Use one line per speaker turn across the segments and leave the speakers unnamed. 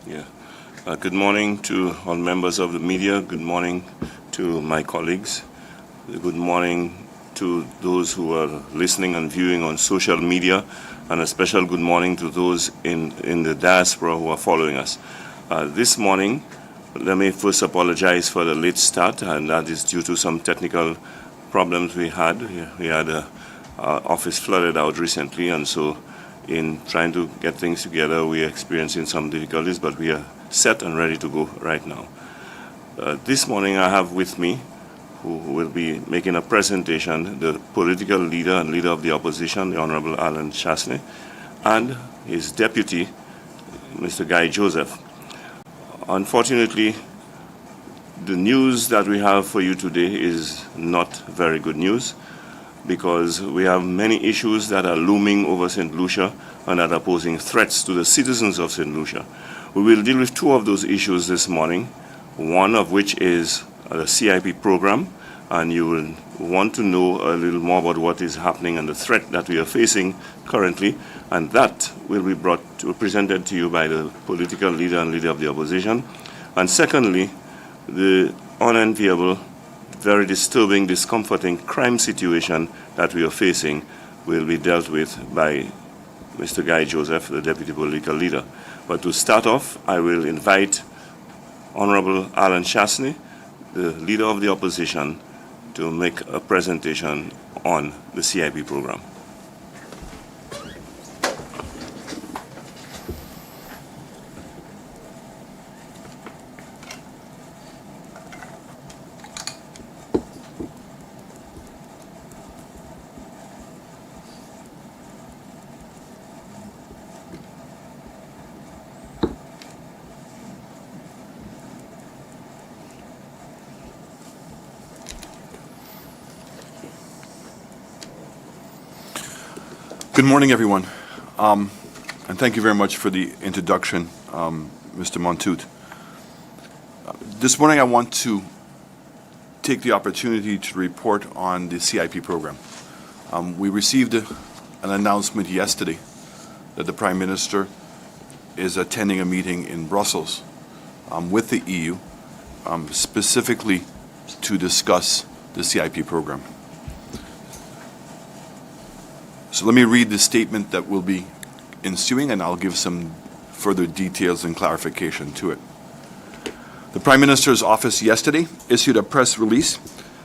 Yeah. Good morning to all members of the media. Good morning to my colleagues. Good morning to those who are listening and viewing on social media, and a special good morning to those in the diaspora who are following us. This morning, let me first apologize for the late start, and that is due to some technical problems we had. We had our office flooded out recently, and so in trying to get things together, we are experiencing some difficulties, but we are set and ready to go right now. This morning I have with me, who will be making a presentation, the political leader and leader of the opposition, the Honorable Alan Chasney, and his deputy, Mr. Guy Joseph. Unfortunately, the news that we have for you today is not very good news, because we have many issues that are looming over St. Lucia and that are posing threats to the citizens of St. Lucia. We will deal with two of those issues this morning, one of which is the CIP program, and you will want to know a little more about what is happening and the threat that we are facing currently, and that will be presented to you by the political leader and leader of the opposition. And secondly, the unenviable, very disturbing, discomforting crime situation that we are facing will be dealt with by Mr. Guy Joseph, the deputy political leader. But to start off, I will invite Honorable Alan Chasney, the leader of the opposition, to make a presentation on the CIP program.
Good morning, everyone, and thank you very much for the introduction, Mr. Montoute. This morning I want to take the opportunity to report on the CIP program. We received an announcement yesterday that the Prime Minister is attending a meeting in Brussels with the EU, specifically to discuss the CIP program. So let me read the statement that will be ensuing, and I'll give some further details and clarification to it. The Prime Minister's office yesterday issued a press release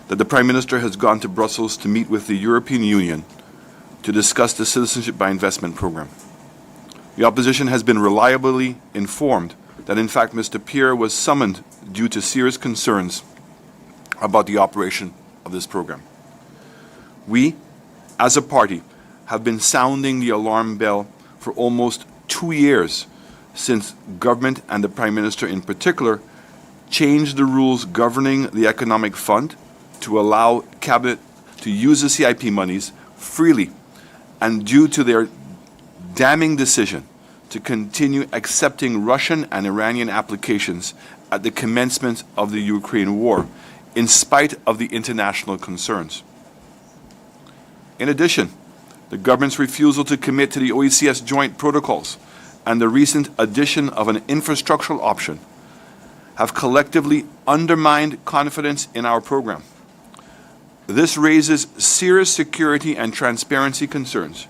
that the Prime Minister has gone to Brussels to meet with the European Union to discuss the Citizenship by Investment program. The opposition has been reliably informed that in fact Mr. Pierre was summoned due to serious concerns about the operation of this program. We, as a party, have been sounding the alarm bell for almost 2 years since government and the Prime Minister in particular changed the rules governing the Economic Fund to allow Cabinet to use the CIP monies freely, and due to their damning decision to continue accepting Russian and Iranian applications at the commencement of the Ukraine war, in spite of the international concerns. In addition, the government's refusal to commit to the OECS joint protocols and the recent addition of an infrastructural option have collectively undermined confidence in our program. This raises serious security and transparency concerns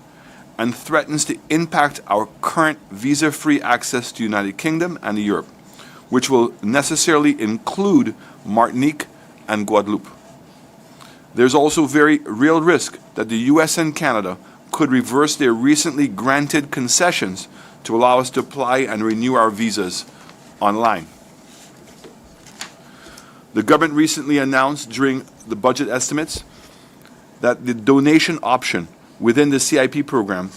and threatens to impact our current visa-free access to the United Kingdom and Europe, which will necessarily include Martinique and Guadeloupe. There's also very real risk that the US and Canada could reverse their recently granted concessions to allow us to apply and renew our visas online. The government recently announced during the budget estimates that the donation option within the CIP program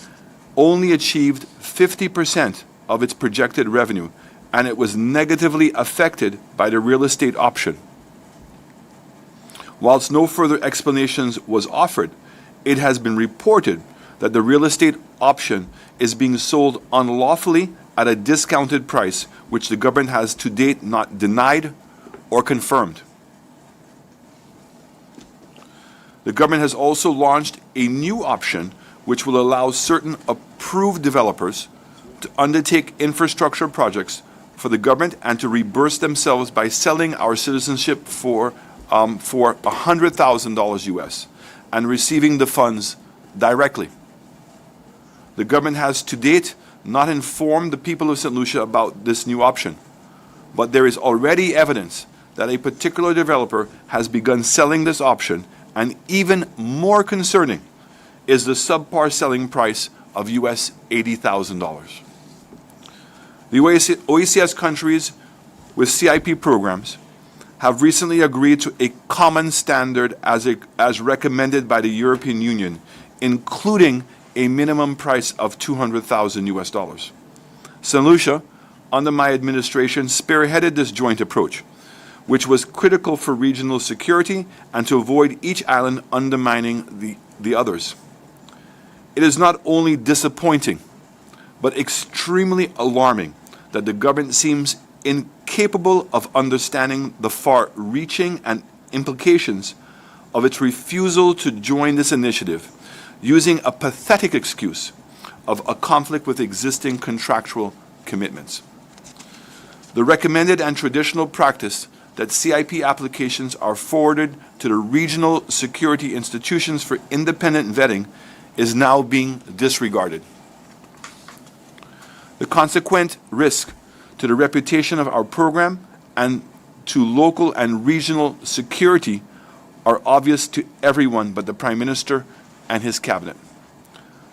only achieved 50% of its projected revenue, and it was negatively affected by the real estate option. Whilst no further explanations was offered, it has been reported that the real estate option is being sold unlawfully at a discounted price, which the government has to date not denied or confirmed. The government has also launched a new option which will allow certain approved developers to undertake infrastructure projects for the government and to reimburse themselves by selling our citizenship for $100,000 US and receiving the funds directly. The government has to date not informed the people of St. Lucia about this new option, but there is already evidence that a particular developer has begun selling this option, and even more concerning is the subpar selling price of US $80,000. The OECS countries with CIP programs have recently agreed to a common standard as recommended by the European Union, including a minimum price of $200,000 US. St. Lucia, under my administration, spearheaded this joint approach, which was critical for regional security and to avoid each island undermining the others. It is not only disappointing, but extremely alarming that the government seems incapable of understanding the far-reaching and implications of its refusal to join this initiative, using a pathetic excuse of a conflict with existing contractual commitments. The recommended and traditional practice that CIP applications are forwarded to the regional security institutions for independent vetting is now being disregarded. The consequent risk to the reputation of our program and to local and regional security are obvious to everyone but the Prime Minister and his cabinet.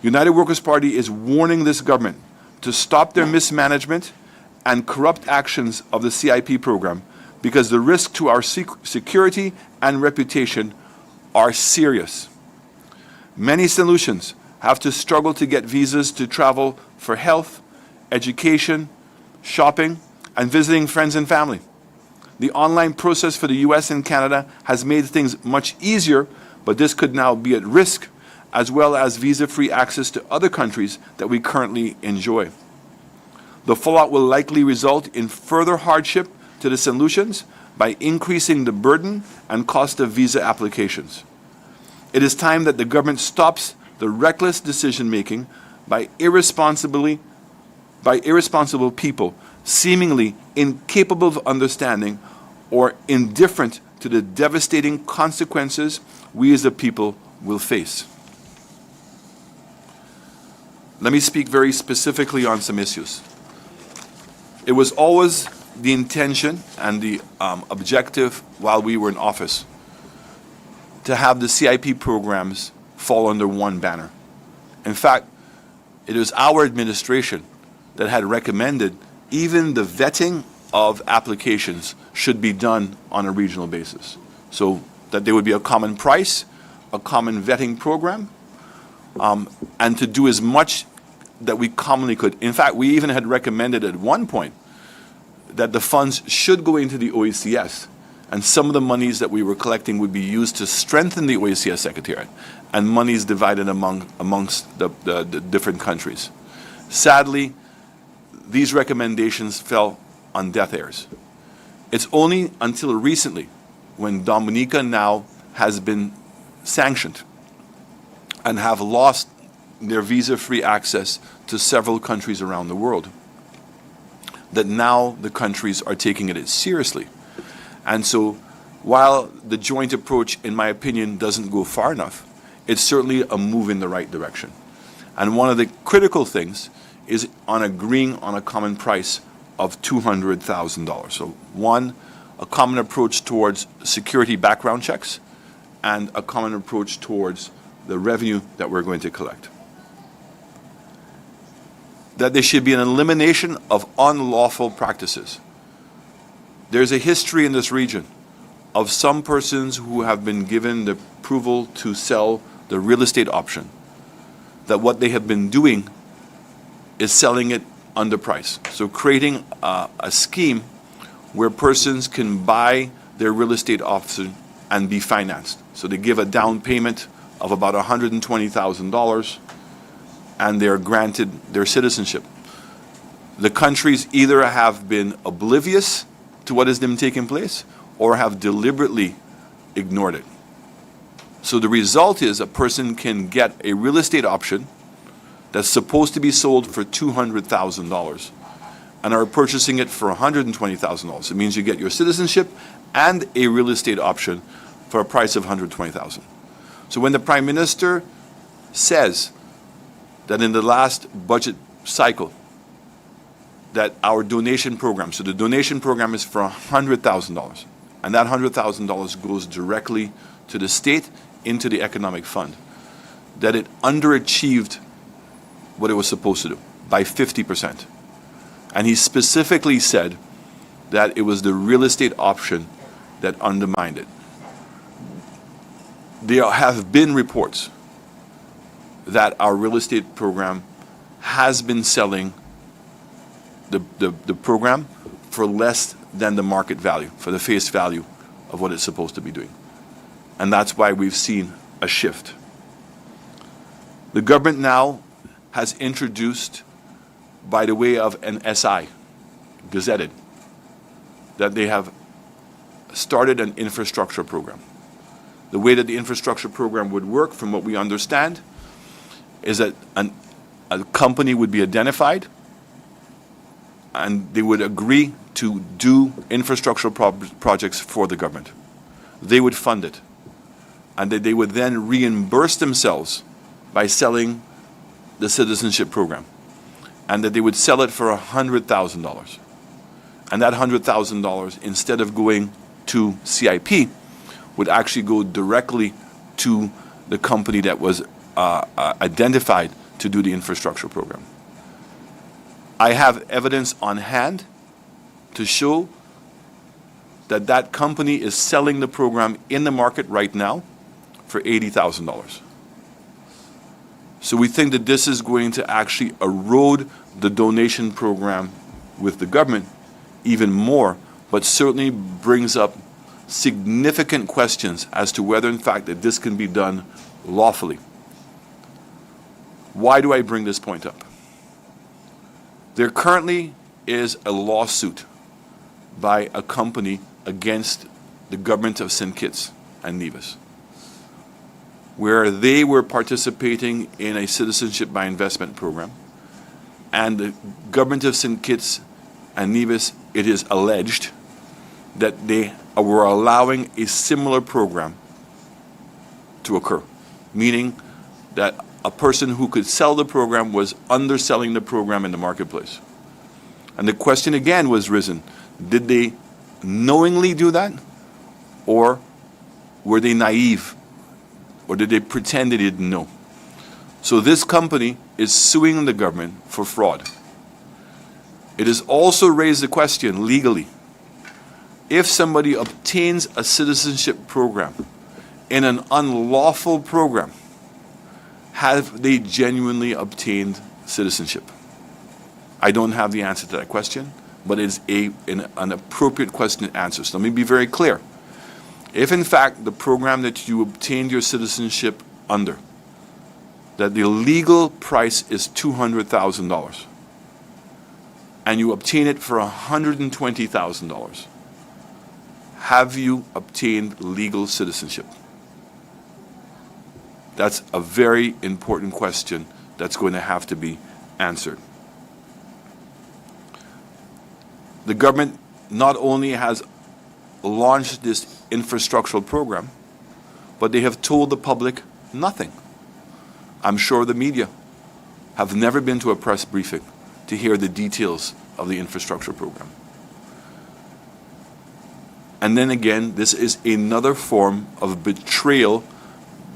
United Workers' Party is warning this government to stop their mismanagement and corrupt actions of the CIP program, because the risk to our security and reputation are serious. Many St. Lucians have to struggle to get visas to travel for health, education, shopping, and visiting friends and family. The online process for the US and Canada has made things much easier, but this could now be at risk, as well as visa-free access to other countries that we currently enjoy. The fallout will likely result in further hardship to the St. Lucians by increasing the burden and cost of visa applications. It is time that the government stops the reckless decision-making by irresponsible people seemingly incapable of understanding or indifferent to the devastating consequences we as a people will face. Let me speak very specifically on some issues. It was always the intention and the objective while we were in office to have the CIP programs fall under one banner. In fact, it was our administration that had recommended even the vetting of applications should be done on a regional basis, so that there would be a common price, a common vetting program, and to do as much that we commonly could. In fact, we even had recommended at one point that the funds should go into the OECS, and some of the monies that we were collecting would be used to strengthen the OECS Secretariat, and monies divided amongst the different countries. Sadly, these recommendations fell on deaf ears. It's only until recently, when Dominica now has been sanctioned and have lost their visa-free access to several countries around the world, that now the countries are taking it seriously. And so, while the joint approach, in my opinion, doesn't go far enough, it's certainly a move in the right direction. And one of the critical things is on agreeing on a common price of $200,000. So one, a common approach towards security background checks, and a common approach towards the revenue that we're going to collect. That there should be an elimination of unlawful practices. There's a history in this region of some persons who have been given the approval to sell the real estate option, that what they have been doing is selling it underpriced. So creating a scheme where persons can buy their real estate option and be financed. So they give a down payment of about $120,000 and they're granted their citizenship. The countries either have been oblivious to what has been taking place or have deliberately ignored it. So the result is a person can get a real estate option that's supposed to be sold for $200,000, and are purchasing it for $120,000. It means you get your citizenship and a real estate option for a price of $120,000. So when the Prime Minister says that in the last budget cycle that our donation program, so the donation program is for $100,000, and that $100,000 goes directly to the state into the economic fund, that it underachieved what it was supposed to do by 50%. And he specifically said that it was the real estate option that undermined it. There have been reports that our real estate program has been selling the program for less than the market value, for the face value of what it's supposed to be doing. And that's why we've seen a shift. The government now has introduced, by the way of an SI, gazetted, that they have started an infrastructure program. The way that the infrastructure program would work, from what we understand, is that a company would be identified and they would agree to do infrastructure projects for the government. They would fund it, and that they would then reimburse themselves by selling the citizenship program, and that they would sell it for $100,000. And that $100,000, instead of going to CIP, would actually go directly to the company that was identified to do the infrastructure program. I have evidence on hand to show that that company is selling the program in the market right now for $80,000. So we think that this is going to actually erode the donation program with the government even more, but certainly brings up significant questions as to whether in fact that this can be done lawfully. Why do I bring this point up? There currently is a lawsuit by a company against the government of St. Kitts and Nevis, where they were participating in a citizenship by investment program, and the government of St. Kitts and Nevis, it is alleged that they were allowing a similar program to occur, meaning that a person who could sell the program was underselling the program in the marketplace. And the question again was risen, did they knowingly do that, or were they naive, or did they pretend they didn't know? So this company is suing the government for fraud. It has also raised the question legally, if somebody obtains a citizenship program in an unlawful program, have they genuinely obtained citizenship? I don't have the answer to that question, but it's an appropriate question to answer. So let me be very clear. If in fact the program that you obtained your citizenship under, that the legal price is $200,000, and you obtain it for $120,000, have you obtained legal citizenship? That's a very important question that's going to have to be answered. The government not only has launched this infrastructural program, but they have told the public nothing. I'm sure the media have never been to a press briefing to hear the details of the infrastructure program. And then again, this is another form of betrayal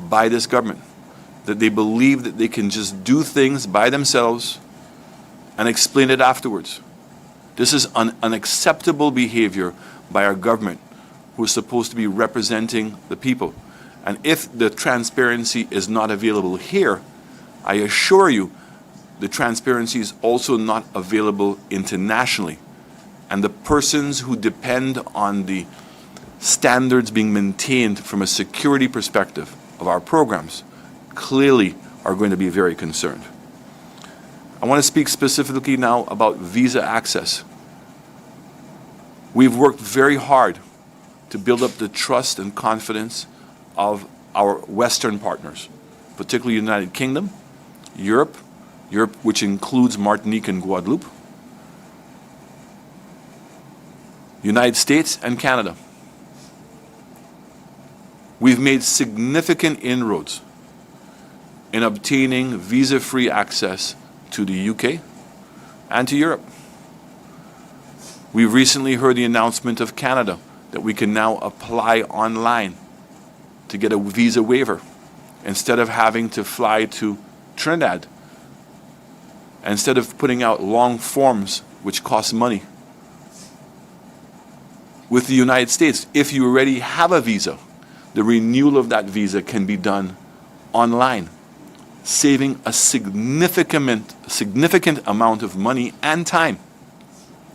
by this government, that they believe that they can just do things by themselves and explain it afterwards. This is unacceptable behavior by our government, who is supposed to be representing the people. And if the transparency is not available here, I assure you the transparency is also not available internationally. And the persons who depend on the standards being maintained from a security perspective of our programs clearly are going to be very concerned. I want to speak specifically now about visa access. We've worked very hard to build up the trust and confidence of our Western partners, particularly the United Kingdom, Europe, which includes Martinique and Guadeloupe, United States and Canada. We've made significant inroads in obtaining visa-free access to the UK and to Europe. We've recently heard the announcement of Canada that we can now apply online to get a visa waiver instead of having to fly to Trinidad, instead of putting out long forms which cost money. With the United States, if you already have a visa, the renewal of that visa can be done online, saving a significant amount of money and time.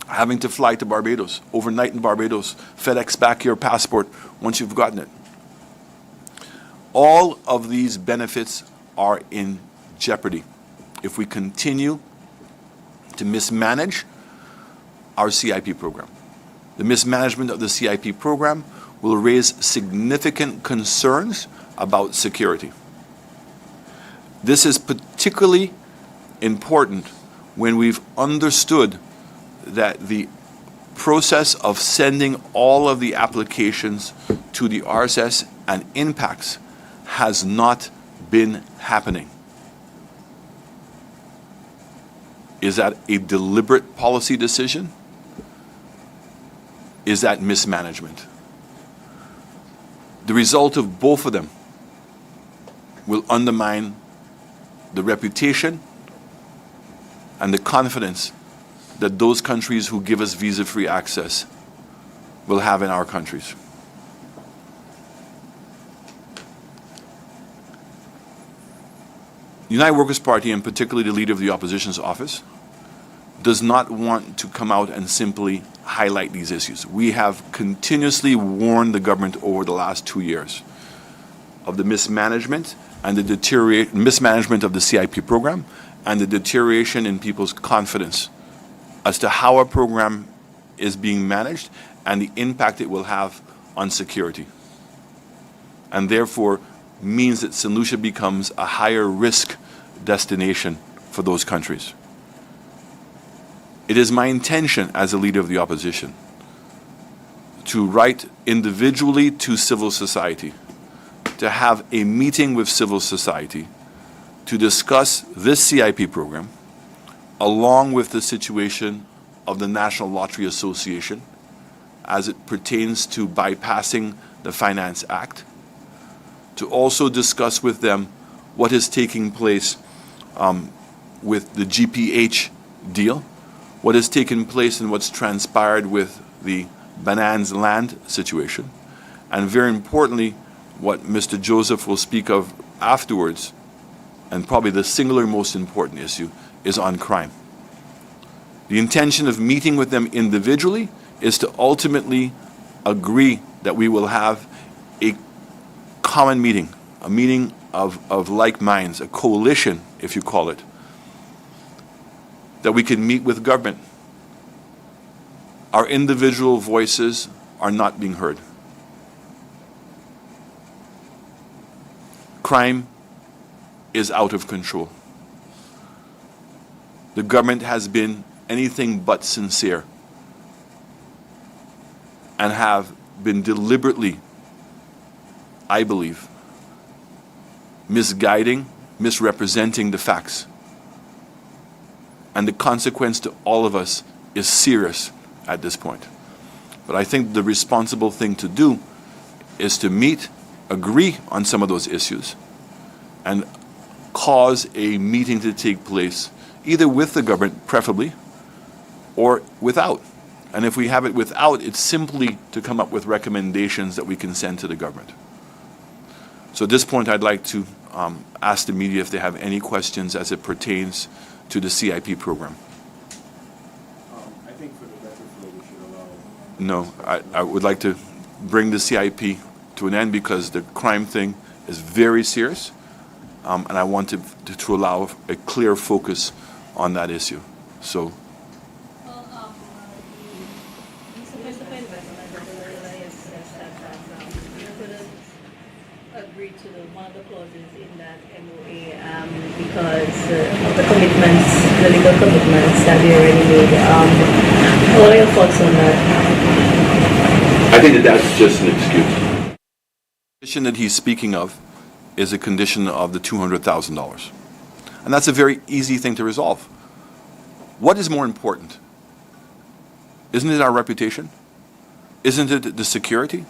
Having to fly to Barbados, overnight in Barbados, FedEx back your passport once you've gotten it. All of these benefits are in jeopardy if we continue to mismanage our CIP program. The mismanagement of the CIP program will raise significant concerns about security. This is particularly important when we've understood that the process of sending all of the applications to the RSS and impacts has not been happening. Is that a deliberate policy decision? Is that mismanagement? The result of both of them will undermine the reputation and the confidence that those countries who give us visa-free access will have in our countries. The United Workers' Party, and particularly the leader of the opposition's office, does not want to come out and simply highlight these issues. We have continuously warned the government over the last 2 years of the mismanagement and the mismanagement of the CIP program and the deterioration in people's confidence as to how our program is being managed and the impact it will have on security. And therefore means that St. Lucia becomes a higher risk destination for those countries. It is my intention as a leader of the opposition to write individually to civil society, to have a meeting with civil society to discuss this CIP program along with the situation of the National Lottery Association as it pertains to bypassing the Finance Act, to also discuss with them what is taking place with the GPH deal, what has taken place and what's transpired with the Banan's land situation, and very importantly, what Mr. Joseph will speak of afterwards, and probably the singular most important issue, is on crime. The intention of meeting with them individually is to ultimately agree that we will have a common meeting, a meeting of like minds, a coalition, if you call it, that we can meet with government. Our individual voices are not being heard. Crime is out of control. The government has been anything but sincere and have been deliberately, I believe, misguiding, misrepresenting the facts. And the consequence to all of us is serious at this point. But I think the responsible thing to do is to meet, agree on some of those issues, and cause a meeting to take place, either with the government, preferably, or without. And if we have it without, it's simply to come up with recommendations that we can send to the government. So at this point, I'd like to ask the media if they have any questions as it pertains to the CIP program.
I think for the record flow, we should allow...
No, I would like to bring the CIP to an end because the crime thing is very serious, and I want to allow a clear focus on that issue. So.
Agreed to one of the clauses in that MOA because of the commitments, the legal commitments that they already made. What are your thoughts on that?
I think that that's just an excuse.
The condition that he's speaking of is a condition of the $200,000. And that's a very easy thing to resolve. What is more important? Isn't it our reputation? Isn't it the security?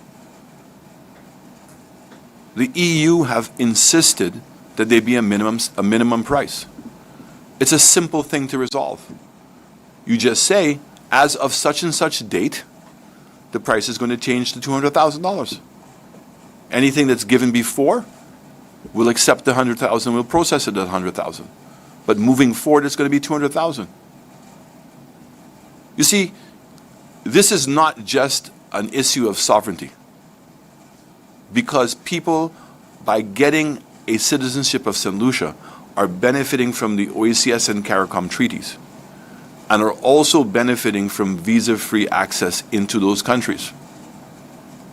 The EU have insisted that there be a minimum price. It's a simple thing to resolve. You just say, as of such and such date, the price is going to change to $200,000. Anything that's given before, we'll accept the 100,000, we'll process it at 100,000. But moving forward, it's going to be 200,000. You see, this is not just an issue of sovereignty. Because people, by getting a citizenship of St. Lucia, are benefiting from the OECS and CARICOM treaties, and are also benefiting from visa-free access into those countries.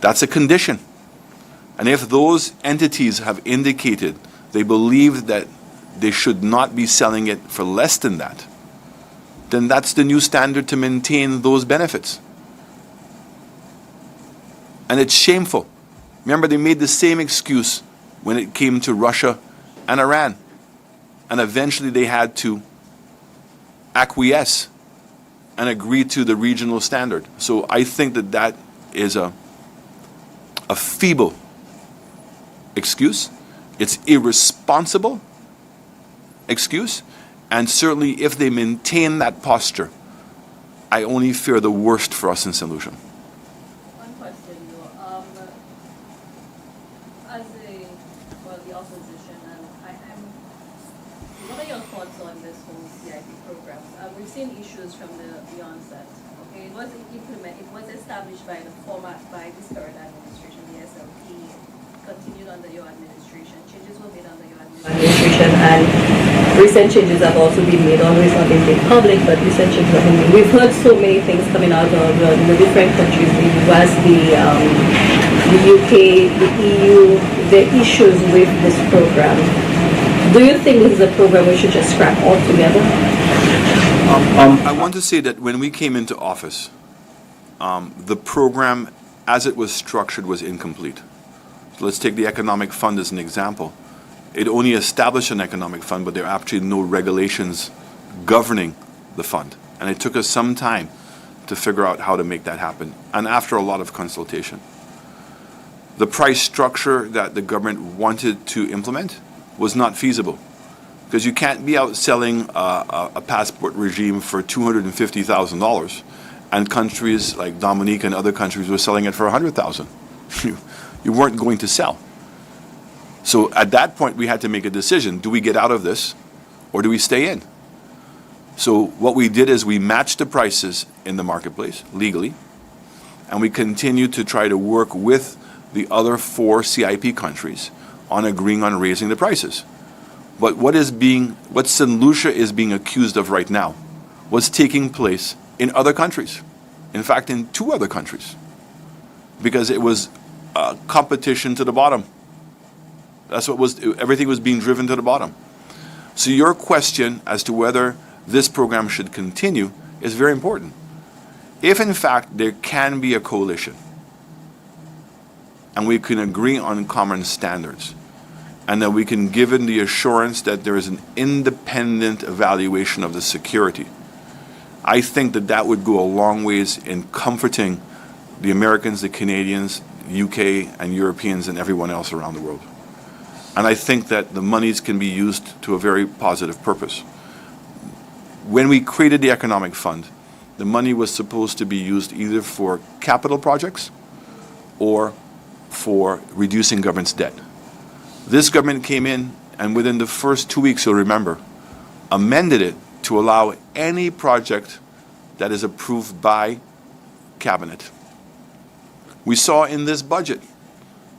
That's a condition. And if those entities have indicated they believe that they should not be selling it for less than that, then that's the new standard to maintain those benefits. And it's shameful. Remember, they made the same excuse when it came to Russia and Iran. And eventually they had to acquiesce and agree to the regional standard. So I think that that is a feeble excuse. It's irresponsible excuse. And certainly if they maintain that posture, I only fear the worst for us in St. Lucia.
One question though, the opposition, and what are your thoughts on this whole CIP program? We've seen issues from the onset. Okay, it was established by this current administration, the SLP, continued under your administration. Changes were made under your administration, and recent changes have also been made. Always not been made public, but recent changes have been made. We've heard so many things coming out of the different countries, the US, the UK, the EU, the issues with this program. Do you think this is a program we should just scrap altogether?
I want to say that when we came into office, the program as it was structured was incomplete. So let's take the economic fund as an example. It only established an economic fund, but there are actually no regulations governing the fund. And it took us some time to figure out how to make that happen, and after a lot of consultation. The price structure that the government wanted to implement was not feasible, because you can't be out selling a passport regime for $250,000, and countries like Dominica and other countries were selling it for $100,000. You weren't going to sell. So at that point, we had to make a decision. Do we get out of this, or do we stay in? So what we did is we matched the prices in the marketplace legally, and we continued to try to work with the other 4 CIP countries on agreeing on raising the prices. But what St. Lucia is being accused of right now was taking place in other countries. In fact, in 2 other countries, because it was competition to the bottom. That's what everything was being driven to the bottom. So your question as to whether this program should continue is very important. If in fact there can be a coalition and we can agree on common standards, and that we can give in the assurance that there is an independent evaluation of the security, I think that that would go a long ways in comforting the Americans, the Canadians, UK and Europeans and everyone else around the world. And I think that the monies can be used to a very positive purpose. When we created the economic fund, the money was supposed to be used either for capital projects or for reducing government's debt. This government came in and within the first 2 weeks, you'll remember, amended it to allow any project that is approved by cabinet. We saw in this budget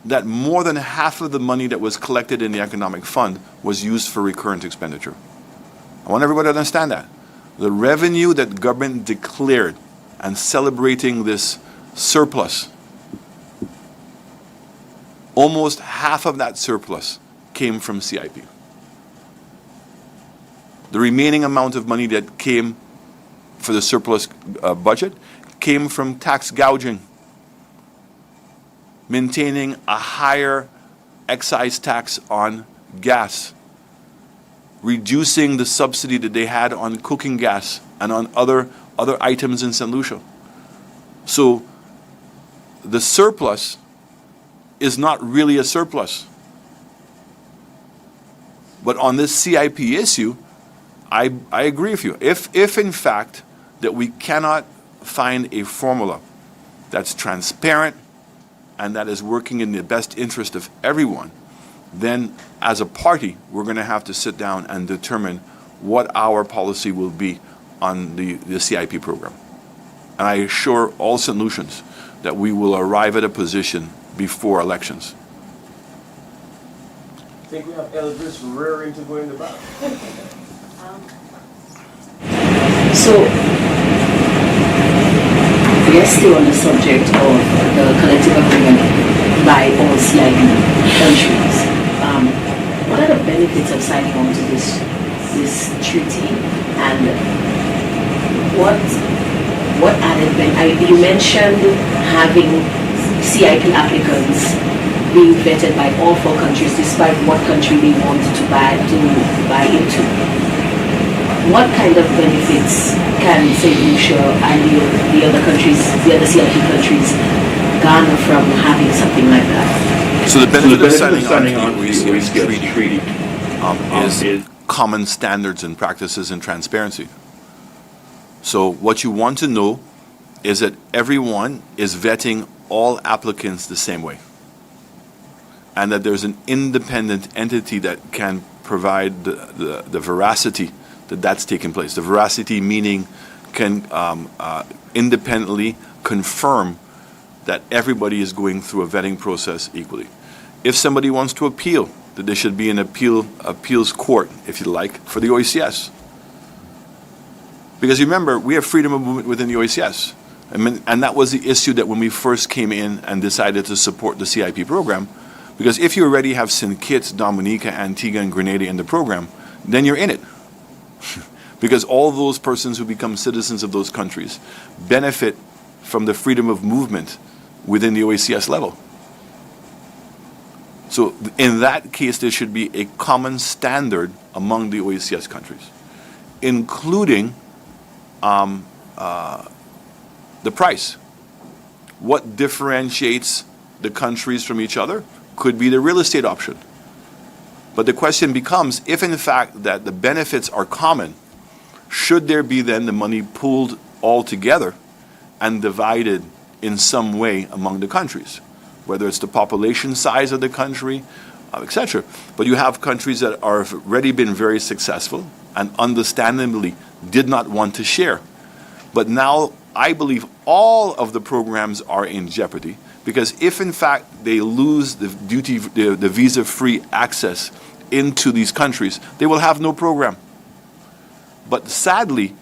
that more than half of the money that was collected in the economic fund was used for recurrent expenditure. I want everybody to understand that. The revenue that government declared and celebrating this surplus, almost half of that surplus came from CIP. The remaining amount of money that came for the surplus budget came from tax gouging, maintaining a higher excise tax on gas, reducing the subsidy that they had on cooking gas and on other items in St. Lucia. So the surplus is not really a surplus. But on this CIP issue, I agree with you. If in fact that we cannot find a formula that's transparent and that is working in the best interest of everyone, then as a party, we're going to have to sit down and determine what our policy will be on the CIP program. And I assure all St. Lucians that we will arrive at a position before elections.
I think we have Elvis rearing to go in the back.
So, we are still on the subject of the collective agreement by all CIP countries. What are the benefits of signing on to this treaty, and what added benefits? You mentioned having CIP applicants being vetted by all 4 countries, despite what country they want to buy into. What kind of benefits can St. Lucia and the other countries, the other CIP countries, garner from having something like that?
So the benefit of signing on to the OECS treaty is common standards and practices and transparency. So what you want to know is that everyone is vetting all applicants the same way, and that there's an independent entity that can provide the veracity that that's taking place. The veracity meaning can independently confirm that everybody is going through a vetting process equally. If somebody wants to appeal, that there should be an appeals court, if you like, for the OECS. Because remember, we have freedom of movement within the OECS. And that was the issue that when we first came in and decided to support the CIP program, because if you already have St. Kitts, Dominica, Antigua, and Grenada in the program, then you're in it. Because all those persons who become citizens of those countries benefit from the freedom of movement within the OECS level. So in that case, there should be a common standard among the OECS countries, including the price. What differentiates the countries from each other could be the real estate option. But the question becomes, if in fact that the benefits are common, should there be then the money pooled all together and divided in some way among the countries, whether it's the population size of the country, etc. But you have countries that are already been very successful and understandably did not want to share. But now I believe all of the programs are in jeopardy, because if in fact they lose the visa-free access into these countries, they will have no program. But sadly,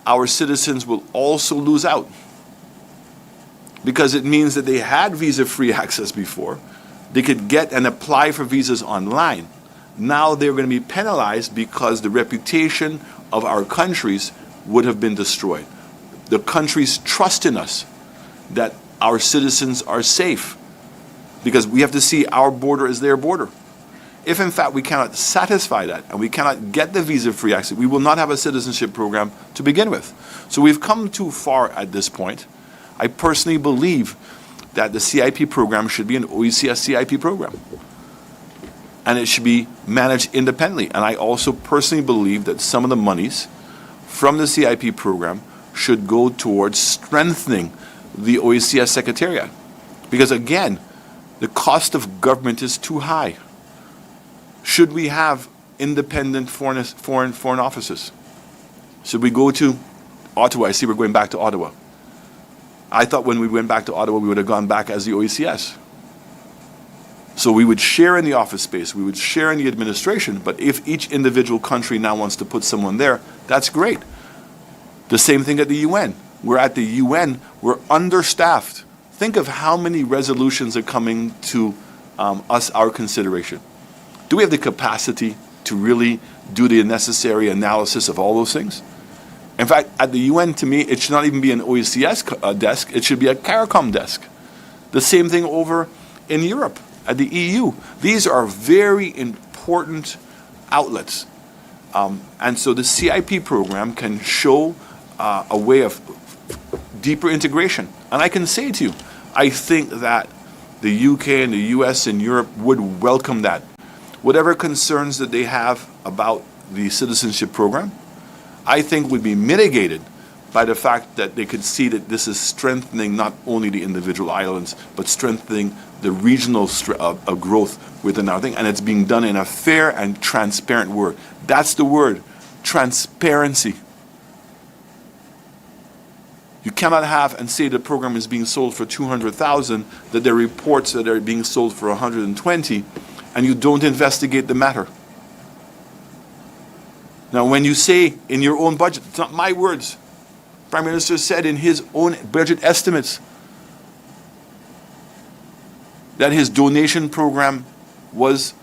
our citizens will also lose out, because it means that they had visa-free access before. They could get and apply for visas online. Now they're going to be penalized because the reputation of our countries would have been destroyed. The countries trust in us that our citizens are safe, because we have to see our border as their border. If in fact we cannot satisfy that and we cannot get the visa-free access, we will not have a citizenship program to begin with. So we've come too far at this point. I personally believe that the CIP program should be an OECS CIP program, and it should be managed independently. And I also personally believe that some of the monies from the CIP program should go towards strengthening the OECS Secretariat. Because again, the cost of government is too high. Should we have independent foreign offices? Should we go to Ottawa? I see we're going back to Ottawa. I thought when we went back to Ottawa, we would have gone back as the OECS. So we would share in the office space, we would share in the administration, but if each individual country now wants to put someone there, that's great. The same thing at the UN. We're at the UN, we're understaffed. Think of how many resolutions are coming to our consideration. Do we have the capacity to really do the necessary analysis of all those things. In fact, at the UN, to me, it should not even be an OECS desk, it should be a CARICOM desk. The same thing over in Europe, at the EU. These are very important outlets. And so the CIP program can show a way of deeper integration. And I can say to you, I think that the UK and the US and Europe would welcome that. Whatever concerns that they have about the citizenship program, I think would be mitigated by the fact that they could see that this is strengthening not only the individual islands, but strengthening the regional growth within our thing. And it's being done in a fair and transparent word. That's the word, transparency. You cannot have and say the program is being sold for 200,000, that there are reports that are being sold for 120, and you don't investigate the matter. Now, when you say in your own budget, it's not my words. Prime Minister said in his own budget estimates that his donation program was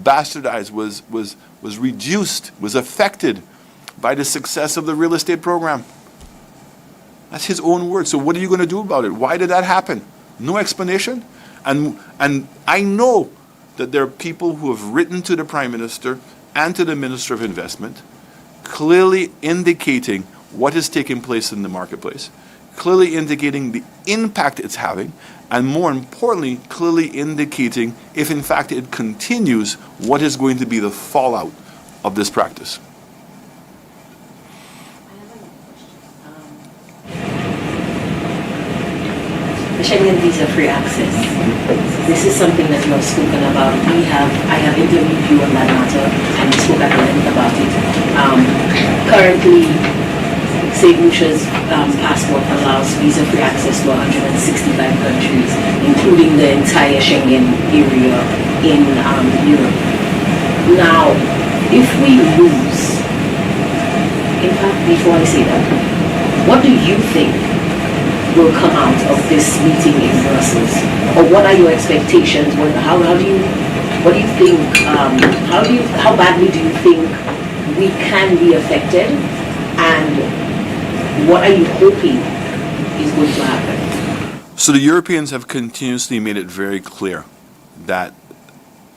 bastardized, was reduced, was affected by the success of the real estate program. That's his own word. So what are you going to do about it? Why did that happen? No explanation. And I know that there are people who have written to the Prime Minister and to the Minister of Investment, clearly indicating what is taking place in the marketplace, clearly indicating the impact it's having, and more importantly, clearly indicating if in fact it continues, what is going to be the fallout of this practice.
The Schengen visa-free access. This is something that you have spoken about. I have interviewed you on that matter, and we spoke at length about it. Currently, St. Lucia's passport allows visa-free access to 165 countries, including the entire Schengen area in Europe. Now, if we lose, in fact, before I say that, what do you think will come out of this meeting in Brussels? Or what are your expectations? What do you think, how badly do you think we can be affected? And what are you hoping is going to happen?
So the Europeans have continuously made it very clear that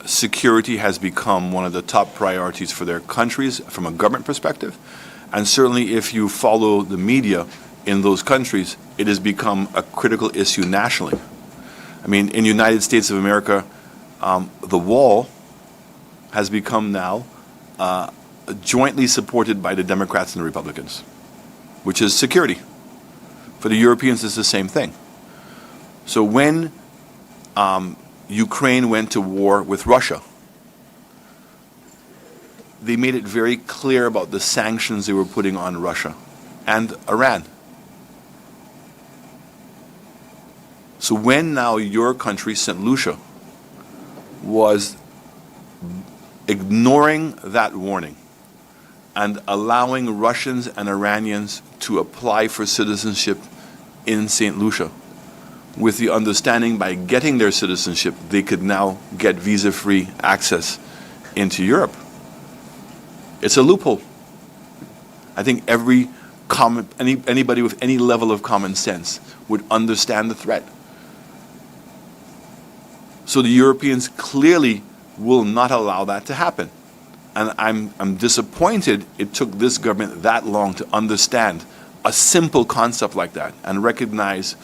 security has become one of the top priorities for their countries from a government perspective. And certainly if you follow the media in those countries, it has become a critical issue nationally. I mean, in the United States of America, the wall has become now jointly supported by the Democrats and the Republicans, which is security. For the Europeans, it's the same thing. So when Ukraine went to war with Russia, they made it very clear about the sanctions they were putting on Russia and Iran. So when now your country, St. Lucia, was ignoring that warning and allowing Russians and Iranians to apply for citizenship in St. Lucia, with the understanding by getting their citizenship, they could now get visa-free access into Europe. It's a loophole. I think anybody with any level of common sense would understand the threat. So the Europeans clearly will not allow that to happen. And I'm disappointed it took this government that long to understand a simple concept like that and recognize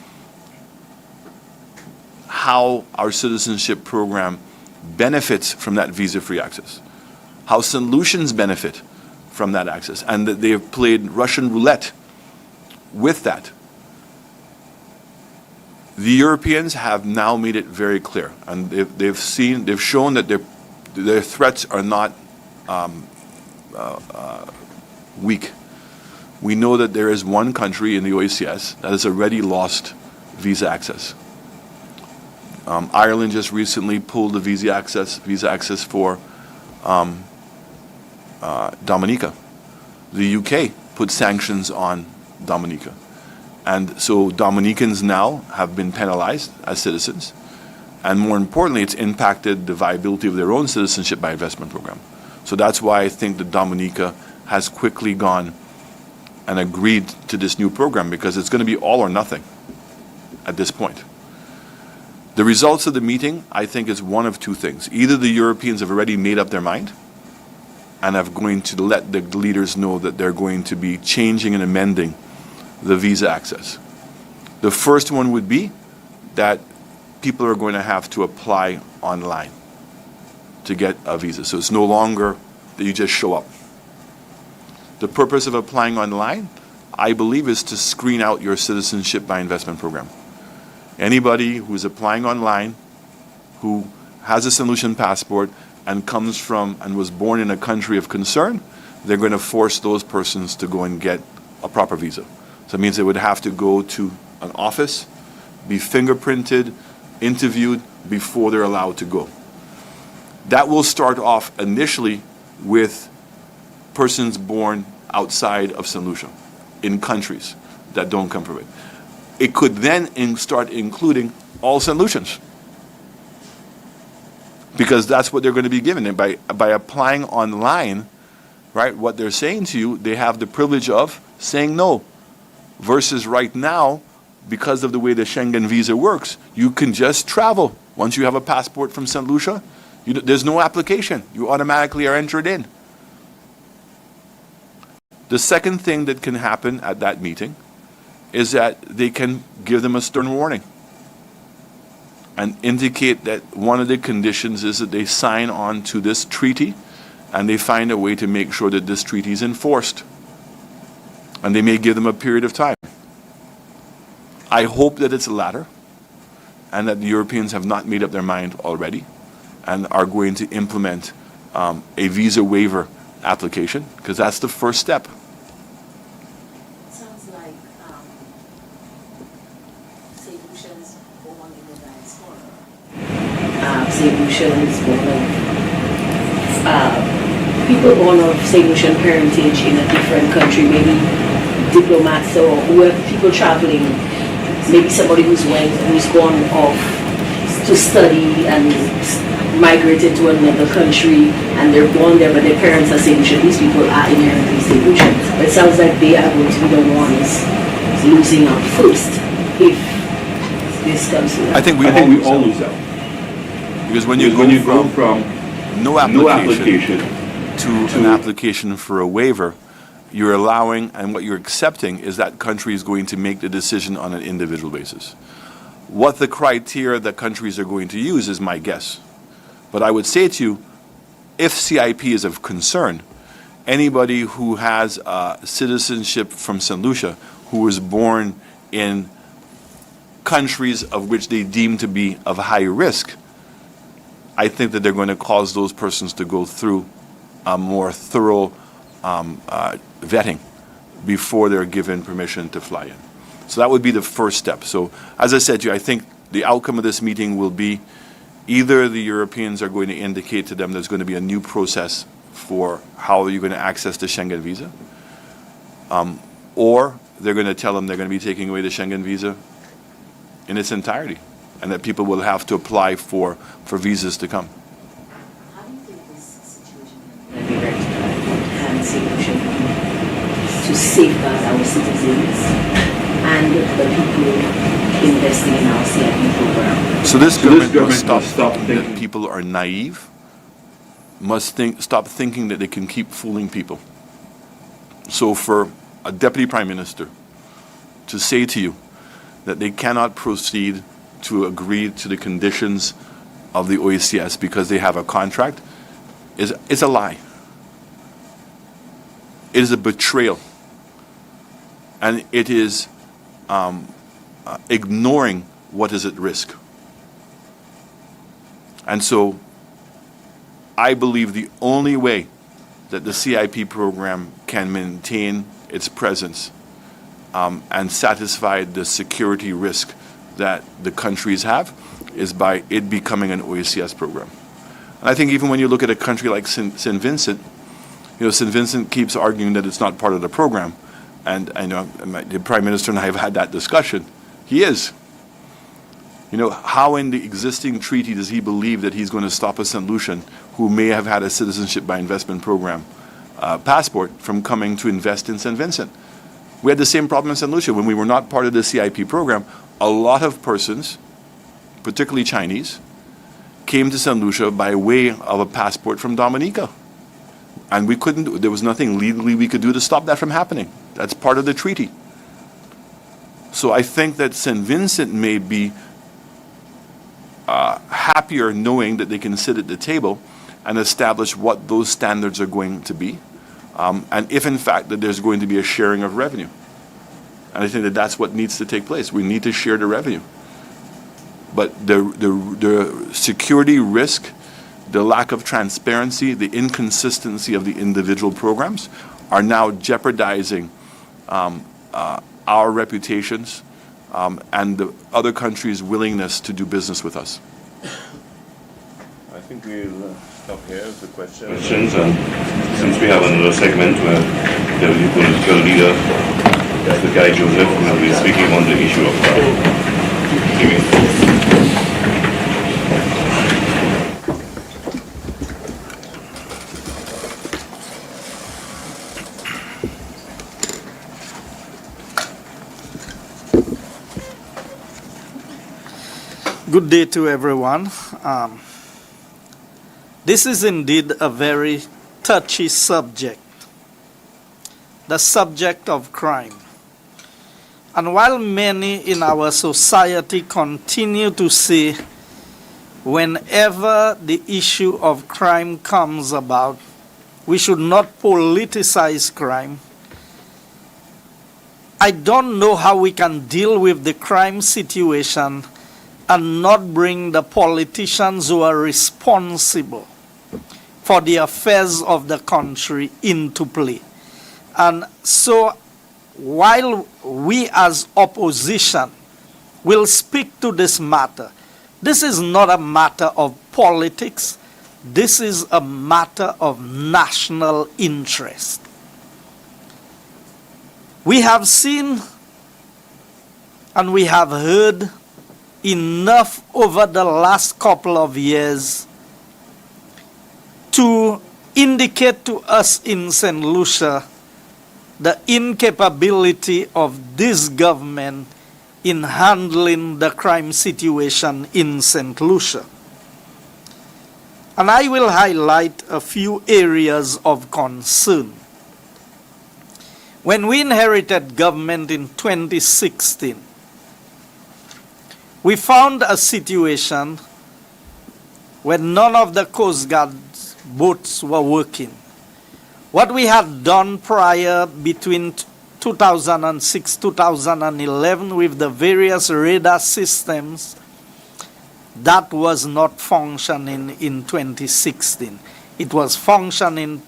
how our citizenship program benefits from that visa-free access, how St. Lucians benefit from that access, and that they have played Russian roulette with that. The Europeans have now made it very clear, and they've shown that their threats are not weak. We know that there is one country in the OECS that has already lost visa access. Ireland just recently pulled the visa access for Dominica. The UK put sanctions on Dominica. And so Dominicans now have been penalized as citizens. And more importantly, it's impacted the viability of their own citizenship by investment program. So that's why I think that Dominica has quickly gone and agreed to this new program, because it's going to be all or nothing at this point. The results of the meeting, I think, is one of two things. Either the Europeans have already made up their mind and are going to let the leaders know that they're going to be changing and amending the visa access. The first one would be that people are going to have to apply online to get a visa. So it's no longer that you just show up. The purpose of applying online, I believe, is to screen out your citizenship by investment program. Anybody who's applying online, who has a St. Lucian passport and comes from and was born in a country of concern, they're going to force those persons to go and get a proper visa. So it means they would have to go to an office, be fingerprinted, interviewed before they're allowed to go. That will start off initially with persons born outside of St. Lucia, in countries that don't come from it. It could then start including all St. Lucians, because that's what they're going to be given. And by applying online, right, what they're saying to you, they have the privilege of saying no. Versus right now, because of the way the Schengen visa works, you can just travel. Once you have a passport from St. Lucia, there's no application. You automatically are entered in. The second thing that can happen at that meeting is that they can give them a stern warning and indicate that one of the conditions is that they sign on to this treaty and they find a way to make sure that this treaty is enforced. And they may give them a period of time. I hope that it's the latter, and that the Europeans have not made up their mind already and are going to implement a visa waiver application, because that's the first step.
Sounds like St. Lucians born in the diaspora. St. Lucians born of people born of St. Lucian parentage in a different country, maybe diplomats or whoever, people traveling, maybe somebody who's gone off to study and migrated to another country and they're born there but their parents are St. Lucian. These people are inherently St. Lucian. But it sounds like they are going to be the ones losing out first if this comes to that.
I think we all lose out. Because when you go from no application to an application for a waiver, you're allowing, and what you're accepting is that country is going to make the decision on an individual basis. What the criteria that countries are going to use is my guess. But I would say to you, if CIP is of concern, anybody who has citizenship from St. Lucia, who was born in countries of which they deem to be of high risk, I think that they're going to cause those persons to go through a more thorough vetting before they're given permission to fly in. So that would be the first step. So as I said to you, I think the outcome of this meeting will be either the Europeans are going to indicate to them there's going to be a new process for how you're going to access the Schengen visa, or they're going to tell them they're going to be taking away the Schengen visa in its entirety, and that people will have to apply for visas to come.
How do you think this situation can be rectified and St. Lucian to safeguard our citizens and the people investing in our CIP program?
So this government must stop thinking that people are naive, stop thinking that they can keep fooling people. So for a deputy prime minister to say to you that they cannot proceed to agree to the conditions of the OACS because they have a contract is a lie. It is a betrayal. And it is ignoring what is at risk. And so I believe the only way that the CIP program can maintain its presence and satisfy the security risk that the countries have is by it becoming an OACS program. And I think even when you look at a country like St. Vincent, St. Vincent keeps arguing that it's not part of the program. And I know the Prime Minister and I have had that discussion. He is. How in the existing treaty does he believe that he's going to stop a St. Lucian who may have had a citizenship by investment program passport from coming to invest in St. Vincent. We had the same problem in St. Lucia. When we were not part of the CIP program, a lot of persons, particularly Chinese, came to St. Lucia by way of a passport from Dominica. And we couldn't, there was nothing legally we could do to stop that from happening. That's part of the treaty. So I think that St. Vincent may be happier knowing that they can sit at the table and establish what those standards are going to be. And if in fact that there's going to be a sharing of revenue. And I think that that's what needs to take place. We need to share the revenue. But the security risk, the lack of transparency, the inconsistency of the individual programs are now jeopardizing our reputations and the other countries' willingness to do business with us.
I think we'll stop here with the questions. And since we have another segment where there will be political leader, Mr. Guy Joseph, who will be speaking on the issue of crime.
Good day to everyone. This is indeed a very touchy subject, the subject of crime. And while many in our society continue to say whenever the issue of crime comes about, we should not politicize crime, I don't know how we can deal with the crime situation and not bring the politicians who are responsible for the affairs of the country into play. And so while we as opposition will speak to this matter, this is not a matter of politics. This is a matter of national interest. We have seen and we have heard enough over the last couple of years to indicate to us in St. Lucia the incapability of this government in handling the crime situation in St. Lucia. And I will highlight a few areas of concern. When we inherited government in 2016, we found a situation where none of the Coast Guard boats were working. What we had done prior between 2006, 2011 with the various radar systems, that was not functioning in 2016. It was functioning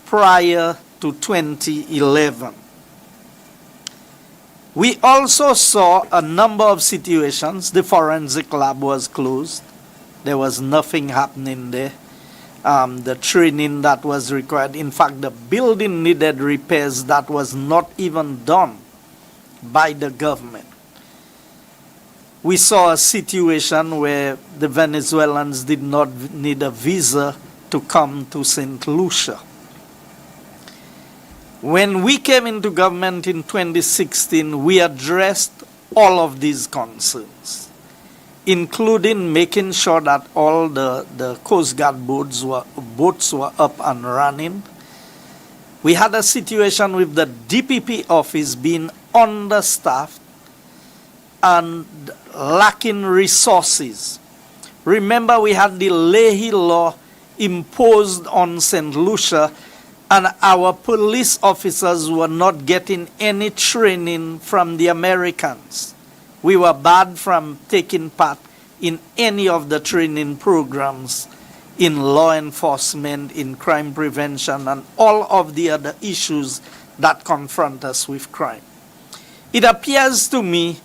prior to 2011. We also saw a number of situations. The forensic lab was closed. There was nothing happening there. The training that was required. In fact, the building needed repairs that was not even done by the government. We saw a situation where the Venezuelans did not need a visa to come to St. Lucia. When we came into government in 2016, we addressed all of these concerns, including making sure that all the Coast Guard boats were up and running. We had a situation with the DPP office being understaffed and lacking resources. Remember, we had the Leahy law imposed on St. Lucia, and our police officers were not getting any training from the Americans. We were barred from taking part in any of the training programs in law enforcement, in crime prevention, and all of the other issues that confront us with crime. It appears to me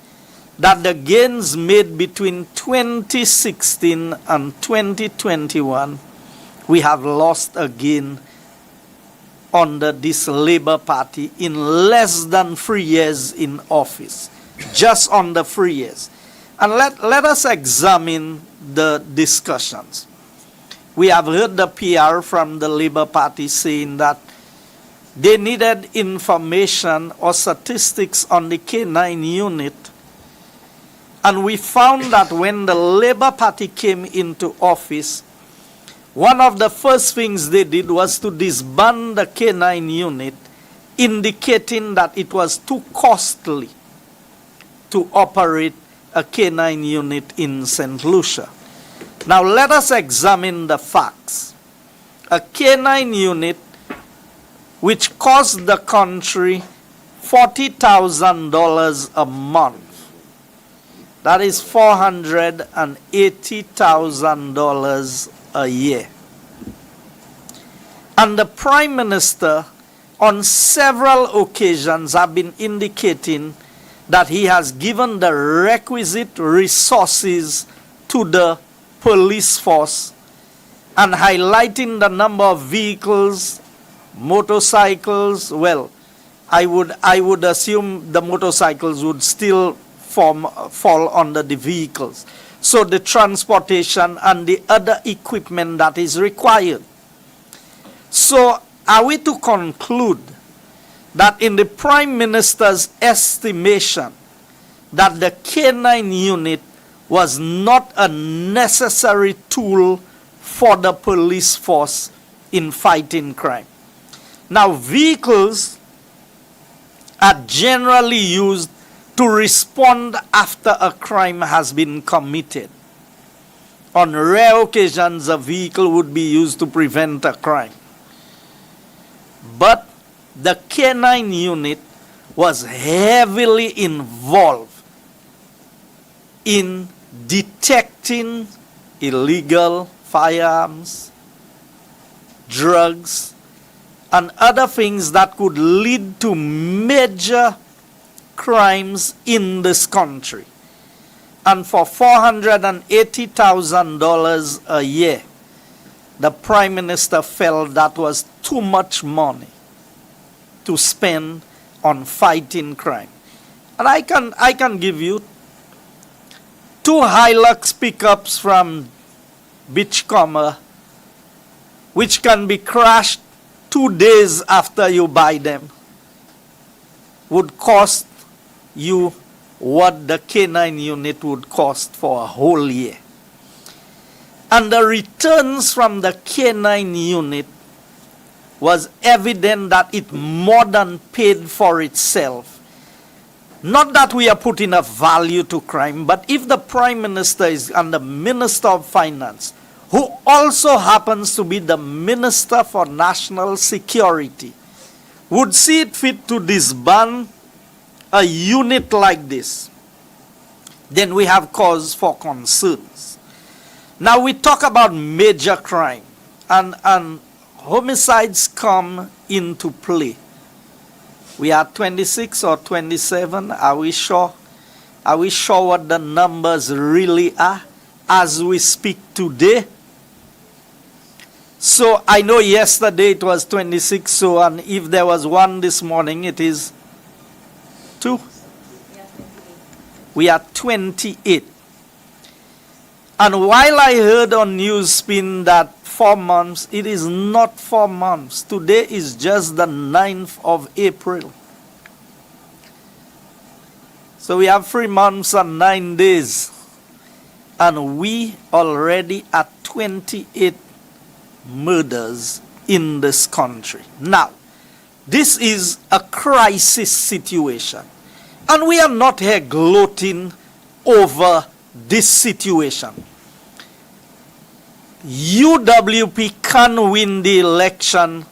that the gains made between 2016 and 2021, we have lost again under this Labour Party in less than 3 years in office, just under 3 years. And let us examine the discussions. we have heard the PR from the Labour Party saying that they needed information or statistics on the K9 unit. And we found that when the Labour Party came into office, one of the first things they did was to disband the K9 unit, indicating that it was too costly to operate a K9 unit in St. Lucia. Now let us examine the facts. A K9 unit which cost the country $40,000 a month. That is $480,000 a year. And the Prime Minister on several occasions have been indicating that he has given the requisite resources to the police force and highlighting the number of vehicles, motorcycles. Well, I would assume the motorcycles would still fall under the vehicles. So the transportation and the other equipment that is required. So are we to conclude that in the Prime Minister's estimation that the K9 unit was not a necessary tool for the police force in fighting crime? Now, vehicles are generally used to respond after a crime has been committed. On rare occasions, a vehicle would be used to prevent a crime. But the K9 unit was heavily involved in detecting illegal firearms, drugs, and other things that could lead to major crimes in this country. And for $480,000 a year, the Prime Minister felt that was too much money to spend on fighting crime. And I can give you 2 Hilux pickups from Beachcomber, which can be crashed 2 days after you buy them, would cost you what the K9 unit would cost for a whole year. And the returns from the K9 unit was evident that it more than paid for itself. Not that we are putting a value to crime, but if the Prime Minister is and the Minister of Finance, who also happens to be the Minister for National Security, would see it fit to disband a unit like this, then we have cause for concerns. Now we talk about major crime, and homicides come into play. We are 26 or 27. Are we sure? Are we sure what the numbers really are as we speak today? So I know yesterday it was 26, so and if there was one this morning, it is 2. We are 28. And while I heard on Newsspin that 4 months, it is not 4 months. Today is just the 9th of April. So we have 3 months and 9 days. And we already at 28 murders in this country. Now, this is a crisis situation. And we are not here gloating over this situation. UWP can win the election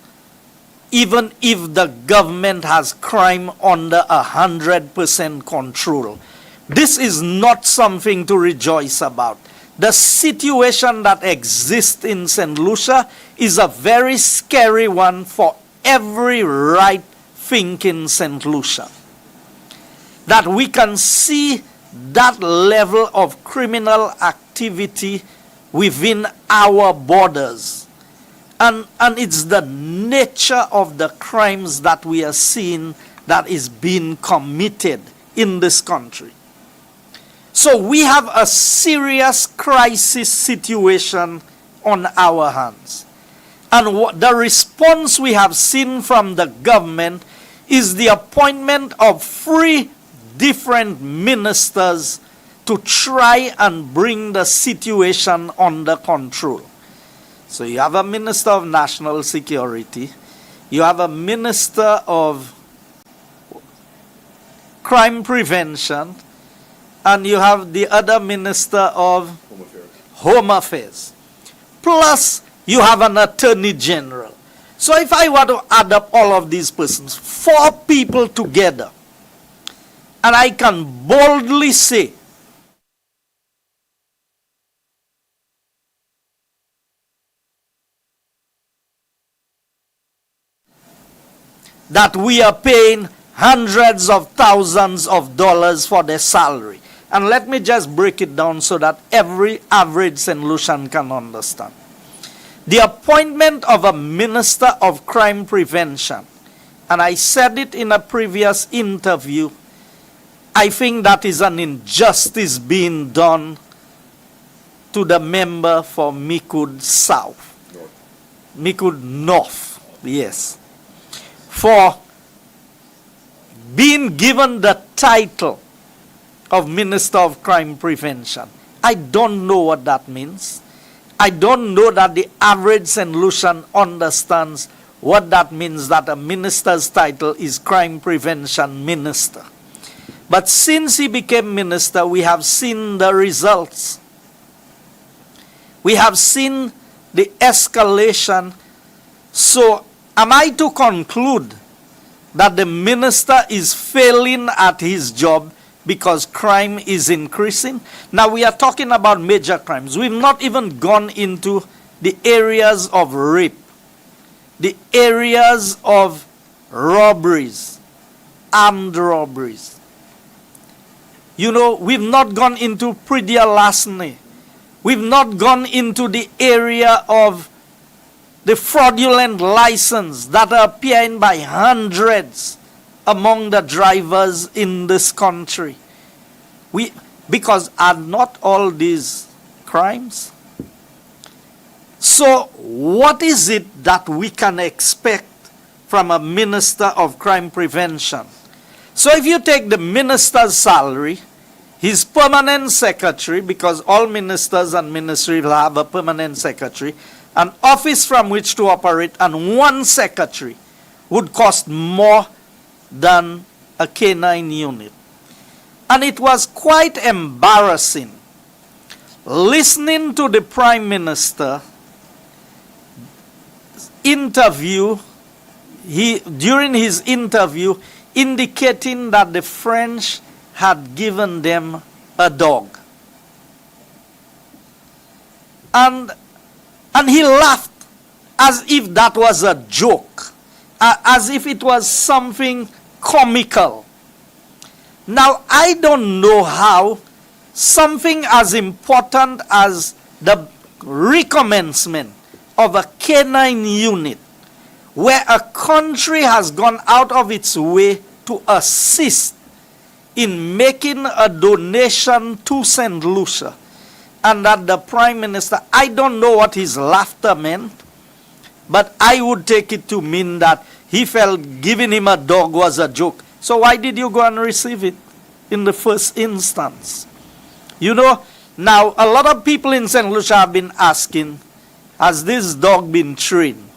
even if the government has crime under 100% control. This is not something to rejoice about. The situation that exists in St. Lucia is a very scary one for every right-thinking St. Lucia. That we can see that level of criminal activity within our borders. And it's the nature of the crimes that we are seeing that is being committed in this country. So we have a serious crisis situation on our hands. And the response we have seen from the government is the appointment of 3 different ministers to try and bring the situation under control. So you have a Minister of National Security, you have a Minister of Crime Prevention, and you have the other Minister of Home Affairs. Plus, you have an Attorney General. So if I were to add up all of these persons, 4 people together, and I can boldly say that we are paying hundreds of thousands of dollars for their salary. And let me just break it down so that every average St. Lucian can understand. The appointment of a Minister of Crime Prevention, and I said it in a previous interview, I think that is an injustice being done to the member for Micoud South. Micoud North, yes. For being given the title of Minister of Crime Prevention. I don't know what that means. I don't know that the average St. Lucian understands what that means, that a minister's title is Crime Prevention Minister. But since he became minister, we have seen the results. We have seen the escalation. So, am I to conclude that the minister is failing at his job because crime is increasing? Now, we are talking about major crimes. We've not even gone into the areas of rape, the areas of robberies, armed robberies. You know, we've not gone into prédia larceny. We've not gone into the area of the fraudulent license that are appearing by hundreds among the drivers in this country. Because are not all these crimes? So what is it that we can expect from a minister of crime prevention? So if you take the minister's salary, his permanent secretary, because all ministers and ministries will have a permanent secretary, an office from which to operate, and 1 secretary would cost more than a K9 unit. And it was quite embarrassing listening to the Prime Minister interview, during his interview, indicating that the French had given them a dog. And he laughed as if that was a joke, as if it was something comical. Now, I don't know how something as important as the recommencement of a K9 unit, where a country has gone out of its way to assist in making a donation to St. Lucia, and that the Prime Minister, I don't know what his laughter meant, but I would take it to mean that he felt giving him a dog was a joke. So why did you go and receive it in the first instance? You know, now a lot of people in St. Lucia have been asking, has this dog been trained?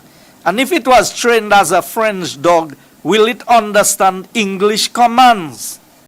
And if it was trained as a French dog, will it understand English commands?